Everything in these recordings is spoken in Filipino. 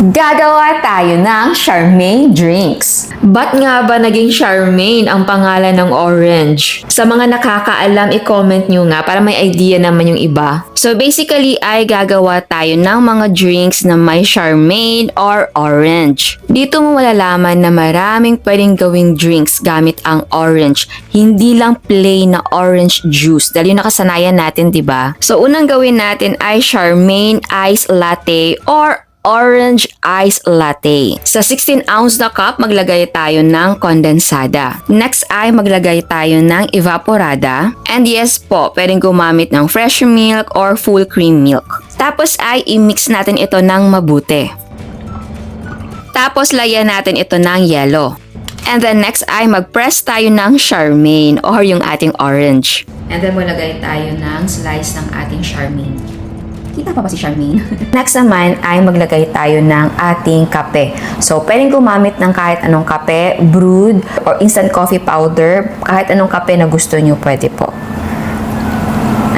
Gagawa tayo ng Charmaine drinks. Ba't nga ba naging Charmaine ang pangalan ng orange? Sa mga nakakaalam, i-comment nyo nga para may idea naman yung iba. So basically ay gagawa tayo ng mga drinks na may Charmaine or orange. Dito mo malalaman na maraming pwedeng gawing drinks gamit ang orange. Hindi lang plain na orange juice dahil yung nakasanayan natin, 'di ba? So unang gawin natin ay Charmaine Ice Latte or Orange Ice Latte. Sa 16 ounce na cup, maglagay tayo ng kondensada. Next ay maglagay tayo ng evaporada. And yes po, pwedeng gumamit ng fresh milk or full cream milk. Tapos ay i-mix natin ito ng mabuti. Tapos lagyan natin ito ng yellow. And then next ay mag-press tayo ng Charmaine or yung ating orange. And then maglagay tayo ng slice ng ating Charmaine. Kita pa ba si Charmaine? Next naman ay maglagay tayo ng ating kape. So, pwedeng gumamit ng kahit anong kape, brewed, or instant coffee powder. Kahit anong kape na gusto nyo, pwede po.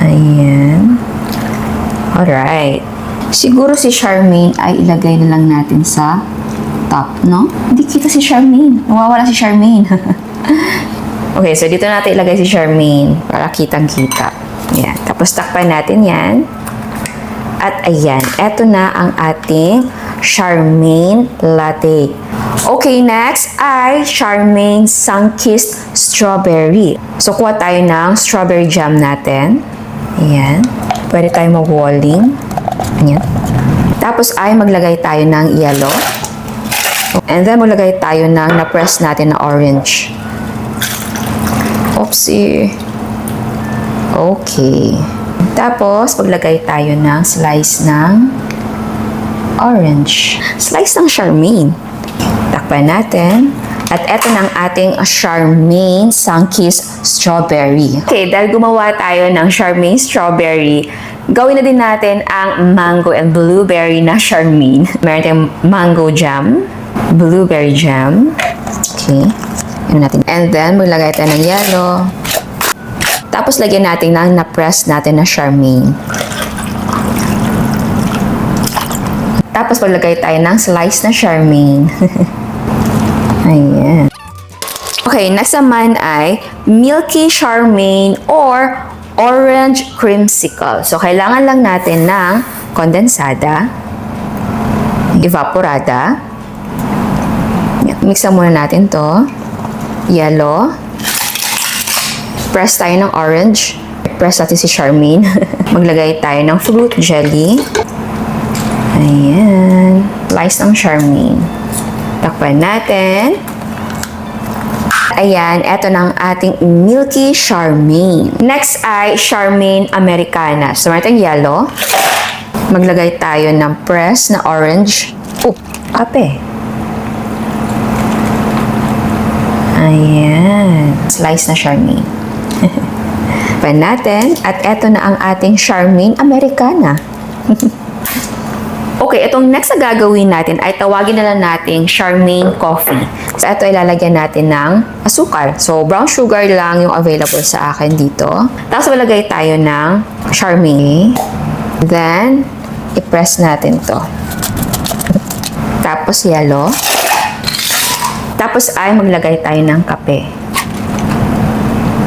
Ayan. Alright. Siguro si Charmaine ay ilagay na lang natin sa top, no? Hindi kita si Charmaine. Nawawala si Charmaine. Okay, so dito natin ilagay si Charmaine para kitang-kita. Ayan. Tapos takpan natin yan. At ayan, eto na ang ating Charmaine Latte. Okay, next ay Charmaine Sunkissed Strawberry. So, kuha tayo ng strawberry jam natin. Ayan. Pwede tayo mag-walling. Ayan. Tapos ay maglagay tayo ng yellow. And then maglagay tayo ng na-press natin na orange. Oopsie. Okay. Tapos, paglagay tayo ng slice ng orange. Slice ng Charmaine. Takpan natin. At eto na ang ating Charmaine Sunkissed Strawberry. Okay, dahil gumawa tayo ng Charmaine Strawberry, gawin na din natin ang mango and blueberry na Charmaine. Meron tayong mango jam, blueberry jam. Okay. And then, maglagay tayo ng yellow. Tapos, lagyan natin ng na-press natin na Charmaine. Tapos, maglagay tayo ng slice na Charmaine. Ayan. Okay, next naman ay Milky Charmaine or Orange Creamsicle. So, kailangan lang natin ng kondensada, evaporada. Mixan muna natin to. Yellow. Press tayo ng orange. Press natin si Charmaine. Maglagay tayo ng fruit jelly. Ayan. Slice ng Charmaine. Takpan natin. Ayan, eto na ang ating Milky Charmaine. Next ay Charmaine Americana. So, meron tayong yellow. Maglagay tayo ng press na orange. Oh, kape. Ayan. Slice na Charmaine. Pan natin. At eto na ang ating Charmaine Americana. Okay, itong next na gagawin natin ay tawagin na lang nating Charmaine Coffee. So, ito ilalagyan natin ng asukal. So, brown sugar lang yung available sa akin dito. Tapos, malagay tayo ng Charmaine. Then, i-press natin to. Tapos, yellow. Tapos, ay maglagay tayo ng kape.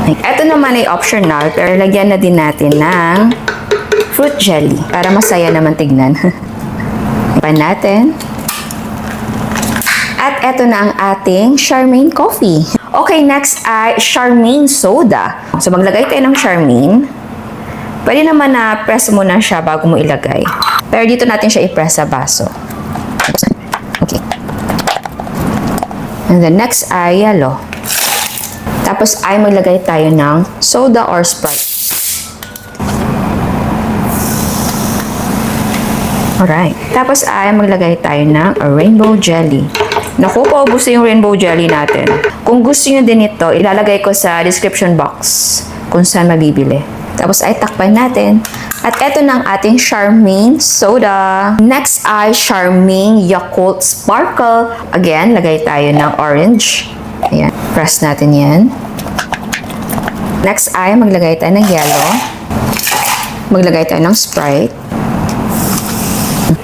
Ito naman ay optional, pero lagyan na din natin ng fruit jelly para masaya naman tignan. Pan natin. At ito na ang ating Charmaine Coffee. Okay, next ay Charmaine Soda. So, maglagay tayo ng Charmaine. Pwede naman na press muna siya bago mo ilagay. Pero dito natin siya i-press sa baso. Okay. And the next ay yellow. Tapos ay maglagay tayo ng soda or Sprite. Alright. Tapos ay maglagay tayo ng rainbow jelly. Naku, paubos yung rainbow jelly natin. Kung gusto nyo din ito, ilalagay ko sa description box kung saan mabibili. Tapos ay takpan natin. At eto na ang ating Charmaine Soda. Next ay Charmaine Yakult Sparkle. Again, lagay tayo ng orange. Ayan. Press natin yan. Next ay maglagay tayo ng yellow. Maglagay tayo ng Sprite.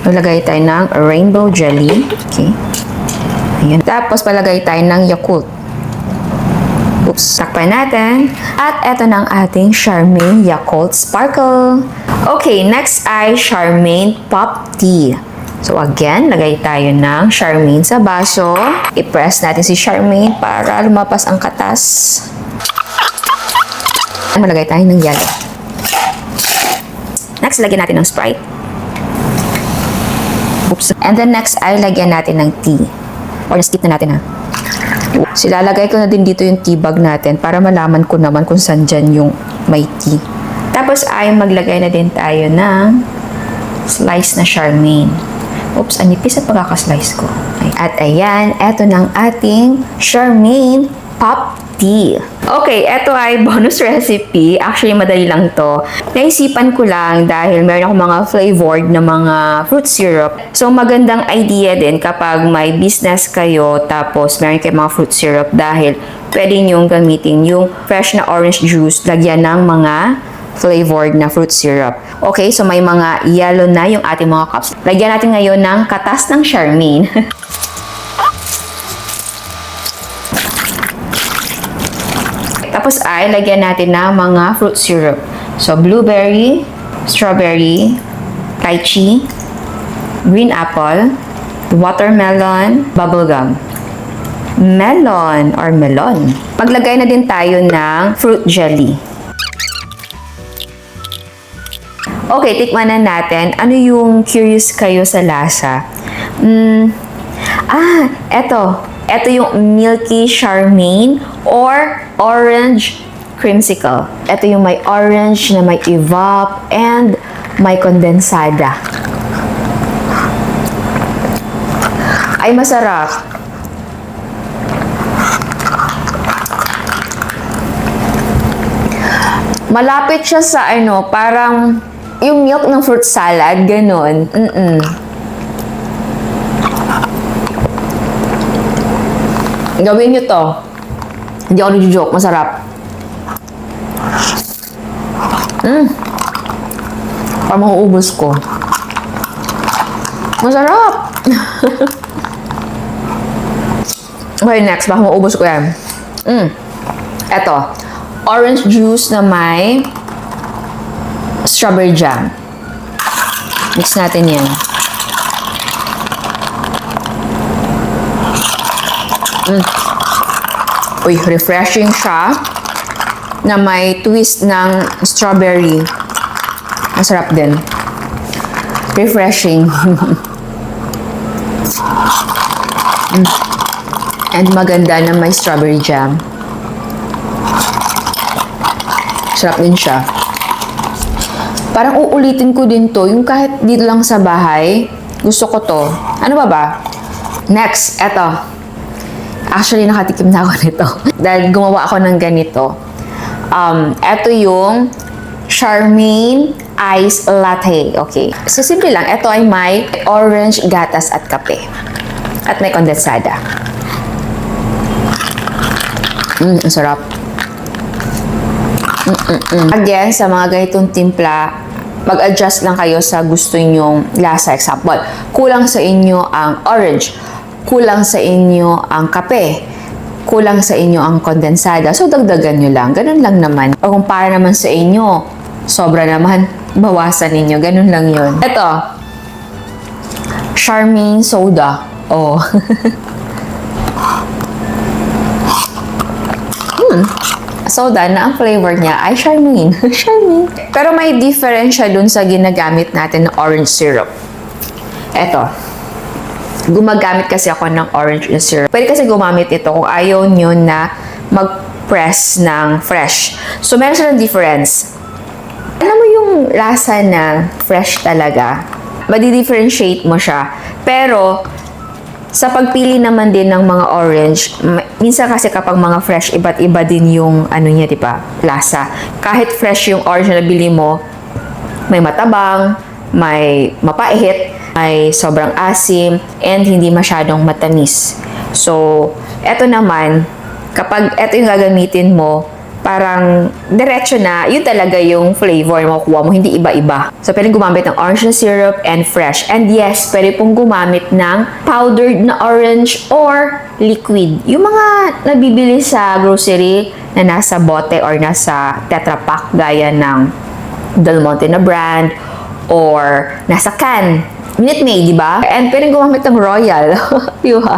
Palagay tayo ng rainbow jelly. Okay. Ayan. Tapos, palagay tayo ng Yakult. Oops. Takpan natin. At eto na ang ating Charmaine Yakult Sparkle. Okay, next ay Charmaine Pop Tea. So again, lagay tayo ng Charmaine sa baso. I-press natin si Charmaine para lumapas ang katas. Malagay tayo ng yellow. Next, lagyan natin ng Sprite. Oops. And then next ay lagyan natin ng tea. Or skip na natin ha. Silalagay ko na din dito yung tea bag natin para malaman ko naman kung saan dyan yung may tea. Tapos ay maglagay na din tayo ng slice na Charmaine. Oops, anipis at pagkakaslice ko. At ayan, eto ng ating Charmaine Pop Tea. Okay, eto ay bonus recipe. Actually, madali lang to. Naisipan ko lang dahil meron ako mga flavored na mga fruit syrup. So, magandang idea din kapag may business kayo tapos meron kayo mga fruit syrup dahil pwede nyong gamitin yung fresh na orange juice, lagyan ng mga flavored na fruit syrup. Okay, so may mga yellow na yung ating mga cups. Lagyan natin ngayon ng katas ng Charmaine. Tapos ay lagyan natin ng mga fruit syrup. So, blueberry, strawberry, lychee, green apple, watermelon, bubblegum, melon or melon. Maglagay na din tayo ng fruit jelly. Okay, tikman na natin. Ano yung curious kayo sa lasa? Eto. Eto yung milky Charmaine or orange creamsicle. Ito yung may orange na may evap and may kondensada. Ay, masarap. Malapit siya sa parang yung milk ng fruit salad, ganun. Gawin nyo to. Hindi ako nag-joke. Masarap. Parang mauubos ko. Masarap! Okay, next. Baka mauubos ko yan. Eto. Orange juice na may strawberry jam. Mix natin yan. Uy, refreshing siya na may twist ng strawberry. Masarap din. Refreshing. And maganda na may strawberry jam. Sarap din siya. Parang uulitin ko din to, yung kahit dito lang sa bahay, gusto ko to. Ano ba? Next, eto. Actually, nakatikim na ako nito. Dahil gumawa ako ng ganito. Eto yung Charmaine Ice Latte. Okay. So, simple lang. Ito ay may orange, gatas at kape. At may kondensada. Ang sarap. Again, sa mga ganitong timpla, mag-adjust lang kayo sa gusto nyong lasa. Example, kulang sa inyo ang orange, kulang sa inyo ang kape, kulang sa inyo ang kondensada. So, dagdagan nyo lang. Ganun lang naman. O kung para naman sa inyo, sobra naman, bawasan ninyo. Ganun lang yun. Ito, Charmaine Soda. Oh. Soda na ang flavor niya ay Charmaine. Charmaine. Pero may difference siya dun sa ginagamit natin na orange syrup. Eto. Gumagamit kasi ako ng orange syrup. Pwede kasi gumamit ito kung ayaw nyo na mag-press ng fresh. So, meron silang difference. Alam mo yung lasa na fresh talaga, madi-differentiate mo siya. Pero, sa pagpili naman din ng mga orange, minsan kasi kapag mga fresh, iba't iba din yung ano niya, diba? Lasa. Kahit fresh yung orange na nabili mo, may matabang, may mapait, may sobrang asim, and hindi masyadong matamis. So, eto naman, kapag eto yung gagamitin mo, parang diretso na, yun talaga yung flavor mo makukuha mo, hindi iba-iba. So, pwedeng gumamit ng orange na syrup and fresh. And yes, pwede pong gumamit ng powdered na orange or liquid. Yung mga nabibili sa grocery na nasa bote or nasa Tetra Pak gaya ng Del Monte na brand or nasa can. Minute Maid, di ba? And pwedeng gumamit ng Royal. Yuha.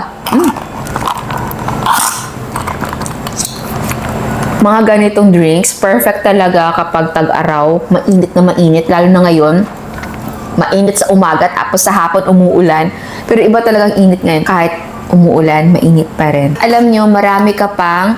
Mga ganitong drinks, perfect talaga kapag tag-araw, mainit na mainit, lalo na ngayon, mainit sa umaga tapos sa hapon umuulan. Pero iba talagang init ngayon, kahit umuulan, mainit pa rin. Alam nyo, marami ka pang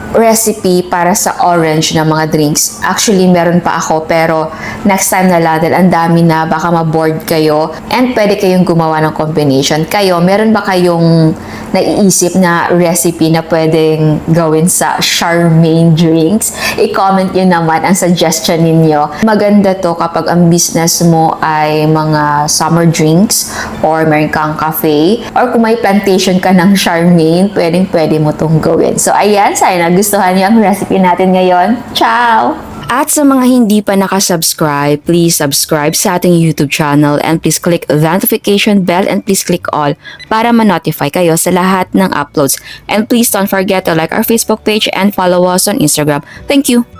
recipe para sa orange na mga drinks. Actually, meron pa ako pero next time na lang dahil ang dami na, baka ma-bored kayo and pwede kayong gumawa ng combination. Kayo, meron ba kayong naiisip na recipe na pwedeng gawin sa Charmaine drinks? I-comment nyo naman ang suggestion ninyo. Maganda to kapag ang business mo ay mga summer drinks or meron kang cafe or kung may plantation ka ng Charmaine, pwede mo tong gawin. So, ayan, sana gustuhan niyo ang recipe natin ngayon. Ciao! At sa mga hindi pa nakasubscribe, please subscribe sa ating YouTube channel and please click the notification bell and please click all para ma-notify kayo sa lahat ng uploads. And please don't forget to like our Facebook page and follow us on Instagram. Thank you!